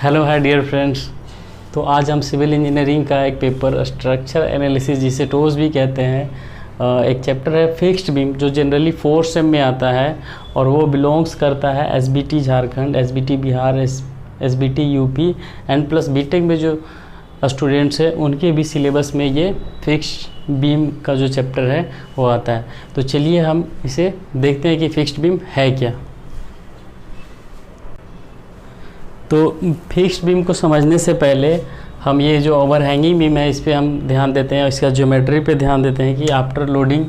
Hello hi dear friends. तो आज हम सिविल इंजीनियरिंग का एक पेपर स्ट्रक्चर एनालिसिस जिसे टोस भी कहते हैं, एक चैप्टर है फिक्स्ड बीम जो जनरली 4th सेम में आता है और वो बिलोंग्स करता है SBT Jharkhand, SBT Bihar, SBT UP and plus BTech में जो स्टूडेंट्स हैं उनके भी सिलेबस में ये फिक्स्ड बीम का जो चैप्टर है वो आता है। तो चलिए हम इसे देखते हैं कि फिक्स्ड बीम है क्या। तो फिक्स्ड बीम को समझने से पहले हम ये जो ओवरहैंगिंग बीम है इस पर हम ध्यान देते हैं, इसका ज्योमेट्री पे ध्यान देते हैं कि आफ्टर लोडिंग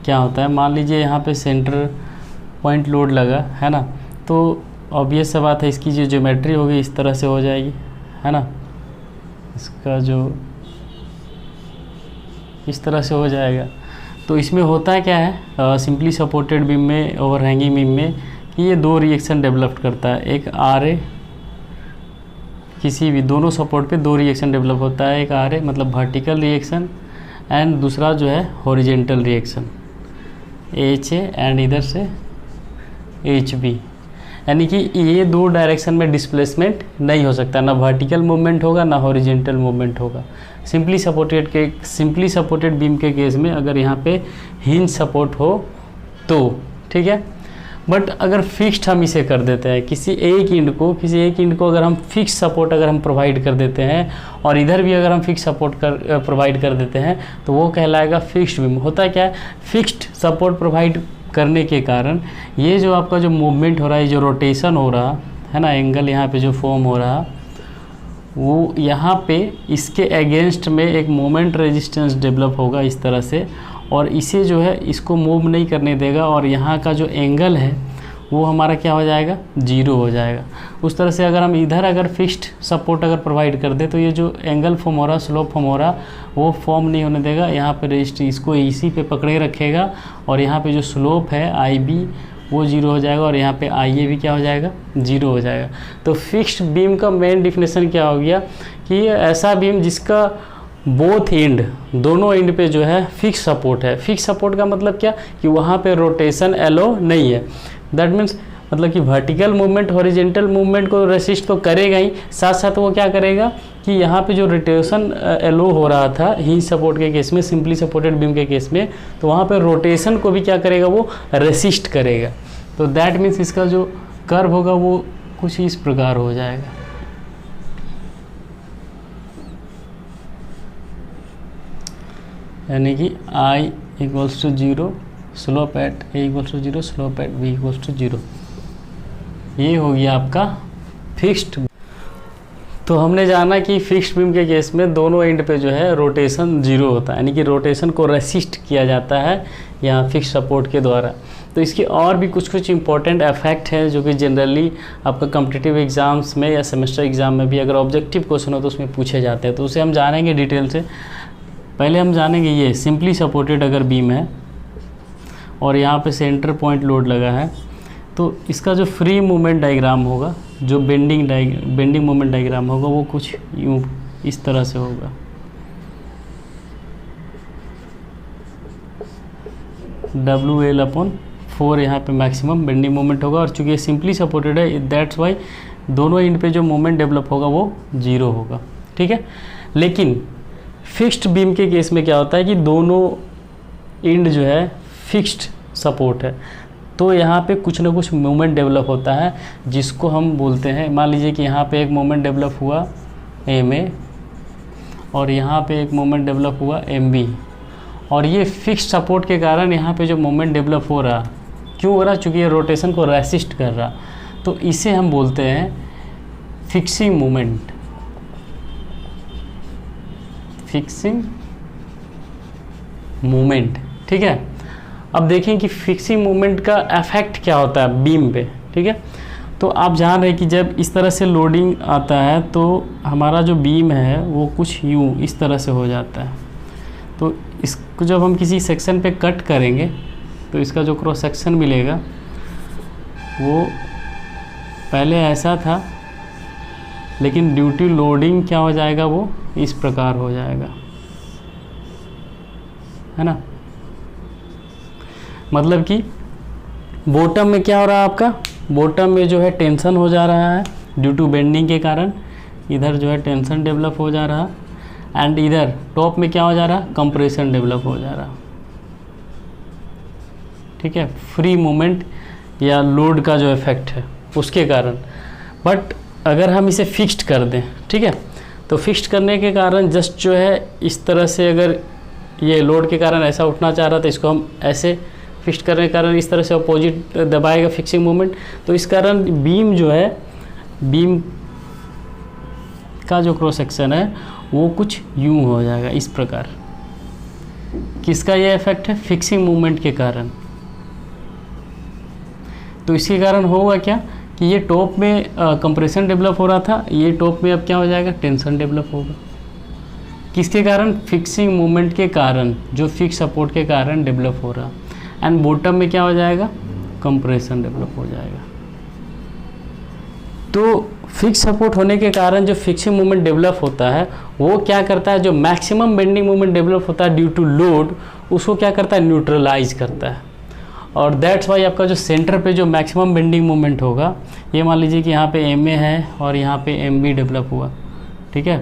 क्या होता है। मान लीजिए यहाँ पे सेंटर पॉइंट लोड लगा है ना, तो ऑब्वियस सा बात है इसकी जो ज्योमेट्री होगी इस तरह से हो जाएगी, है ना। इसका जो इस तरह से हो जाएगा। तो इसमें होता है क्या है सिंपली सपोर्टेड बीम में, ओवरहैंगिंग बीम में, कि ये दो रिएक्शन डेवलप करता है। एक आरए, किसी भी दोनों सपोर्ट पे दो रिएक्शन डेवलप होता है, एक आरए मतलब वर्टिकल रिएक्शन एंड दूसरा जो है horizontal reaction H A and इधर से एच बी। यानी कि ये दो डायरेक्शन में डिस्प्लेसमेंट नहीं हो सकता, ना वर्टिकल मूवमेंट होगा ना हॉरिजेंटल मूवमेंट होगा। सिंपली सपोर्टेड बीम के केस में अगर यहाँ पे हिंज सपोर्ट हो तो ठीक है। बट अगर फिक्स्ड हम इसे कर देते हैं, किसी एक इंड को अगर हम फिक्स सपोर्ट अगर हम प्रोवाइड कर देते हैं और इधर भी अगर हम फिक्स सपोर्ट प्रोवाइड कर देते हैं तो वो कहलाएगा फिक्स्ड बीम। होता क्या है, फिक्स्ड सपोर्ट प्रोवाइड करने के कारण ये जो आपका जो मूवमेंट हो रहा है, जो रोटेशन हो रहा है ना, एंगल यहाँ पे जो फॉर्म हो रहा वो यहाँ पे इसके अगेंस्ट में एक मोमेंट रेजिस्टेंस डेवलप होगा इस तरह से, और इसे जो है इसको मूव नहीं करने देगा और यहाँ का जो एंगल है वो हमारा क्या हो जाएगा, जीरो हो जाएगा। उस तरह से अगर हम इधर अगर फिक्स्ड सपोर्ट अगर प्रोवाइड कर दे तो ये जो एंगल फॉर्म हो रहा, स्लोप फॉर्म हो रहा, वो फॉर्म नहीं होने देगा। यहाँ पे रजिस्टर इसको इसी पे पकड़े रखेगा और यहाँ पे जो स्लोप है आई बी वो जीरो हो जाएगा और यहाँ पे आई ए भी क्या हो जाएगा, जीरो हो जाएगा। तो फिक्स्ड बीम का मेन डिफिनेशन क्या हो गया कि ऐसा बीम जिसका बोथ एंड, दोनों एंड पे जो है फिक्स सपोर्ट है। फिक्स सपोर्ट का मतलब क्या कि वहाँ पे रोटेशन एलो नहीं है। दैट मीन्स मतलब कि वर्टिकल मूवमेंट हॉरिजेंटल मूवमेंट को रेसिस्ट तो करेगा ही, साथ साथ वो क्या करेगा कि यहाँ पे जो रोटेशन एलो हो रहा था हिंज सपोर्ट के केस में, सिंपली सपोर्टेड बीम के केस में, तो वहाँ पे रोटेशन को भी क्या करेगा, वो रेसिस्ट करेगा। तो दैट मीन्स इसका जो कर्व होगा वो कुछ इस प्रकार हो जाएगा। यानी कि I equals to 0, slope at A equals to 0, slope at B equals to 0। ये हो गया आपका फिक्स्ड। तो हमने जाना कि फिक्स्ड बीम के केस में दोनों एंड पे जो है रोटेशन जीरो होता है, यानी कि रोटेशन को रेसिस्ट किया जाता है यहाँ फिक्स्ड सपोर्ट के द्वारा। तो इसके और भी कुछ इंपॉर्टेंट इफेक्ट है जो कि जनरली आपका कॉम्पिटिटिव एग्जाम्स में या सेमेस्टर एग्जाम में भी अगर ऑब्जेक्टिव क्वेश्चन हो तो उसमें पूछे जाते हैं, तो उसे हम जानेंगे डिटेल से। पहले हम जानेंगे ये सिंपली सपोर्टेड अगर बीम है और यहाँ पे सेंटर पॉइंट लोड लगा है तो इसका जो फ्री मूवमेंट डायग्राम होगा, जो बेंडिंग मूवमेंट डायग्राम होगा वो कुछ यूँ इस तरह से होगा। WL/4 यहाँ पे मैक्सिमम बेंडिंग मोमेंट होगा और चूँकि ये सिंपली सपोर्टेड है दैट्स वाई दोनों एंड पे जो मोमेंट डेवलप होगा वो जीरो होगा, ठीक है। लेकिन फिक्स्ड बीम के केस में क्या होता है कि दोनों एंड जो है फिक्स्ड सपोर्ट है, तो यहाँ पे कुछ ना कुछ मोमेंट डेवलप होता है जिसको हम बोलते हैं, मान लीजिए कि यहाँ पे एक मोमेंट डेवलप हुआ MA और यहाँ पे एक मोमेंट डेवलप हुआ MB, और ये फिक्स्ड सपोर्ट के कारण यहाँ पे जो मोमेंट डेवलप हो रहा, क्यों हो रहा, चूँकि ये रोटेशन को रेसिस्ट कर रहा, तो इसे हम बोलते हैं फिक्सिंग मोमेंट। फिक्सिंग मूवमेंट, ठीक है। अब देखें कि फिक्सिंग मूवमेंट का इफेक्ट क्या होता है बीम पे, ठीक है। तो आप जान रहे हैं कि जब इस तरह से लोडिंग आता है तो हमारा जो बीम है वो कुछ यूँ इस तरह से हो जाता है। तो इसको जब हम किसी सेक्शन पे कट करेंगे तो इसका जो क्रॉस सेक्शन मिलेगा वो पहले ऐसा था, लेकिन ड्यू टू लोडिंग क्या हो जाएगा, वो इस प्रकार हो जाएगा, है ना। मतलब कि बॉटम में क्या हो रहा है आपका, बॉटम में जो है टेंशन हो जा रहा है ड्यू टू बेंडिंग के कारण, इधर जो है टेंशन डेवलप हो जा रहा, एंड इधर टॉप में क्या हो जा रहा, कंप्रेशन डेवलप हो जा रहा। ठीक है, फ्री मूवमेंट या लोड का जो इफेक्ट है उसके कारण। बट अगर हम इसे फिक्स्ड कर दें, ठीक है, तो फिक्स्ड करने के कारण जस्ट जो है इस तरह से, अगर ये लोड के कारण ऐसा उठना चाह रहा था, इसको हम ऐसे फिक्स्ड करने के कारण इस तरह से अपोजिट दबाएगा फिक्सिंग मोमेंट, तो इस कारण बीम जो है, बीम का जो क्रॉस सेक्शन है वो कुछ यूं हो जाएगा इस प्रकार। किसका ये इफेक्ट है, फिक्सिंग मूवमेंट के कारण। तो इसके कारण होगा क्या कि ये टॉप में कंप्रेशन डेवलप हो रहा था, ये टॉप में अब क्या हो जाएगा, टेंशन डेवलप होगा। किसके कारण, फिक्सिंग मूवमेंट के कारण, जो फिक्स सपोर्ट के कारण डेवलप हो रहा। एंड बॉटम में क्या हो जाएगा, कंप्रेशन डेवलप हो जाएगा। तो फिक्स सपोर्ट होने के कारण जो फिक्सिंग मूवमेंट डेवलप होता है वो क्या करता है, जो मैक्सिमम बेंडिंग मूवमेंट डेवलप होता है ड्यू टू लोड, उसको क्या करता है, न्यूट्रलाइज करता है। और दैट्स वाई आपका जो सेंटर पे जो मैक्सिमम बेंडिंग मूवमेंट होगा, ये मान लीजिए कि यहाँ पे MA है और यहाँ पे MB डेवलप हुआ, ठीक है,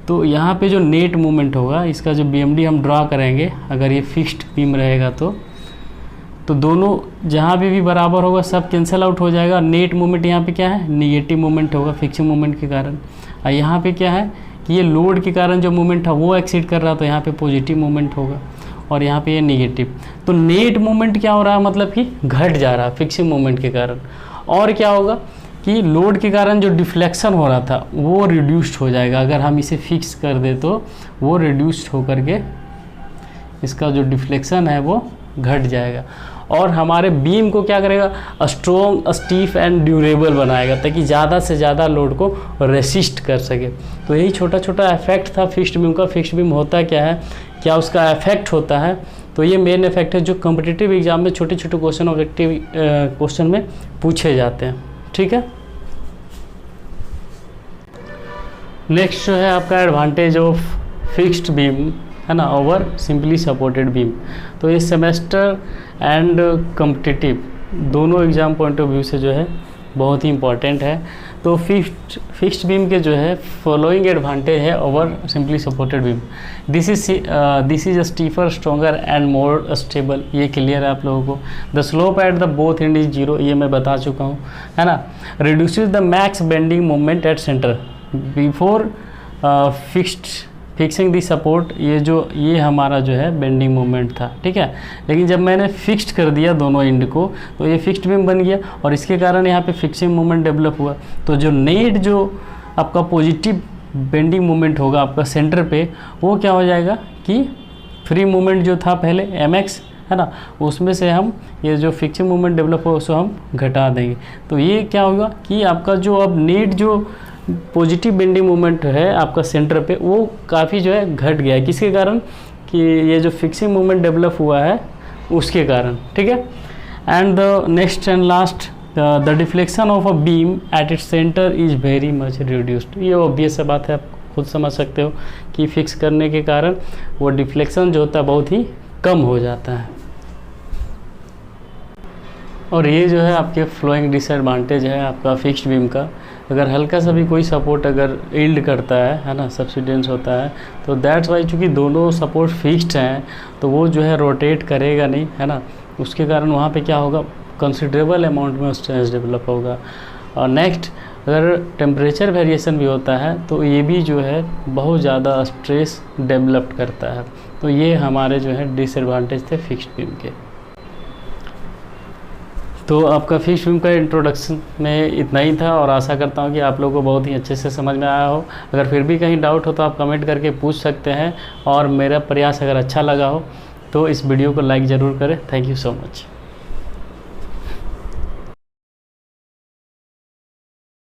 तो यहाँ पे जो नेट मूवमेंट होगा, इसका जो BMD हम ड्रा करेंगे, अगर ये फिक्स्ड बीम रहेगा तो दोनों जहाँ भी बराबर होगा सब कैंसिल आउट हो जाएगा। नेट मूवमेंट यहाँ पे क्या है, निगेटिव मूवमेंट होगा फिक्सिंग मूवमेंट के कारण। और यहाँ पे क्या है कि ये लोड के कारण जो मूवमेंट था वो एक्सीड कर रहा, तो यहाँ पे पॉजिटिव मूवमेंट होगा और यहाँ पे ये निगेटिव। तो नेट मूवमेंट क्या हो रहा है, मतलब कि घट जा रहा है फिक्सिंग मूवमेंट के कारण। और क्या होगा कि लोड के कारण जो डिफ्लेक्शन हो रहा था वो रिड्यूस्ड हो जाएगा। अगर हम इसे फिक्स कर दे तो वो रिड्यूस्ड होकर के इसका जो डिफ्लेक्शन है वो घट जाएगा, और हमारे बीम को क्या करेगा, स्ट्रॉन्ग, स्टीफ एंड ड्यूरेबल बनाएगा, ताकि ज़्यादा से ज़्यादा लोड को रेसिस्ट कर सके। तो यही छोटा छोटा इफेक्ट था फिक्स्ड बीम का। फिक्स्ड बीम होता क्या है, क्या उसका इफेक्ट होता है, तो ये मेन इफेक्ट है जो कॉम्पिटिटिव एग्जाम में छोटे छोटे क्वेश्चन, ऑब्जेक्टिव क्वेश्चन में पूछे जाते हैं। ठीक है, नेक्स्ट जो है आपका एडवांटेज ऑफ फिक्स्ड बीम है ना ओवर सिंपली सपोर्टेड बीम। तो ये सेमेस्टर एंड कॉम्पिटिटिव दोनों एग्जाम पॉइंट ऑफ व्यू से जो है बहुत ही इंपॉर्टेंट है। तो फिक्स्ड बीम के जो है फॉलोइंग एडवांटेज है over simply supported beam. This is stiffer, stronger and more stable. ये क्लियर है आप लोगों को। The slope at the both end is 0, ये मैं बता चुका हूँ, है ना। Reduces the max bending moment at centre before fixing the support. ये हमारा जो है बेंडिंग मोमेंट था, ठीक है, लेकिन जब मैंने फिक्स्ड कर दिया दोनों एंड को तो ये फिक्स्ड बीम बन गया, और इसके कारण यहाँ पे फिक्सिंग मोमेंट डेवलप हुआ। तो जो नेट जो आपका पॉजिटिव बेंडिंग मोमेंट होगा आपका सेंटर पे, वो क्या हो जाएगा कि फ्री मोमेंट जो था पहले mx, है ना, उसमें से हम ये जो फिक्सिंग मोमेंट डेवलप हो उसको हम घटा देंगे। तो ये क्या होगा कि आपका जो अब नेट जो पॉजिटिव बेंडिंग मोमेंट है आपका सेंटर पे, वो काफ़ी जो है घट गया है। किसके कारण, कि ये जो फिक्सिंग मोमेंट डेवलप हुआ है उसके कारण, ठीक है। And the next and last, the deflection of a beam at its centre is very much reduced. ये ऑब्वियस बात है, आप खुद समझ सकते हो कि फिक्स करने के कारण वो डिफ्लेक्शन जो होता है बहुत ही कम हो जाता है। और ये जो है आपके फ्लोइंग डिसएडवांटेज है आपका फिक्स्ड बीम का। अगर हल्का सा भी कोई सपोर्ट अगर यील्ड करता है ना, सब्सिडेंस होता है, तो दैट्स वाई चूँकि दोनों सपोर्ट फिक्स्ड हैं तो वो जो है रोटेट करेगा नहीं, है ना। उसके कारण वहाँ पे क्या होगा, कंसिडरेबल अमाउंट में स्ट्रेस डेवलप होगा। और नेक्स्ट, अगर टेम्परेचर वेरिएशन भी होता है तो ये भी जो है बहुत ज़्यादा स्ट्रेस डेवलप करता है। तो ये हमारे जो है डिसएडवांटेज थे फिक्स्ड बीम के। तो आपका फिक्स्ड बीम का इंट्रोडक्शन में इतना ही था, और आशा करता हूँ कि आप लोगों को बहुत ही अच्छे से समझ में आया हो। अगर फिर भी कहीं डाउट हो तो आप कमेंट करके पूछ सकते हैं, और मेरा प्रयास अगर अच्छा लगा हो तो इस वीडियो को लाइक ज़रूर करें। Thank you so much.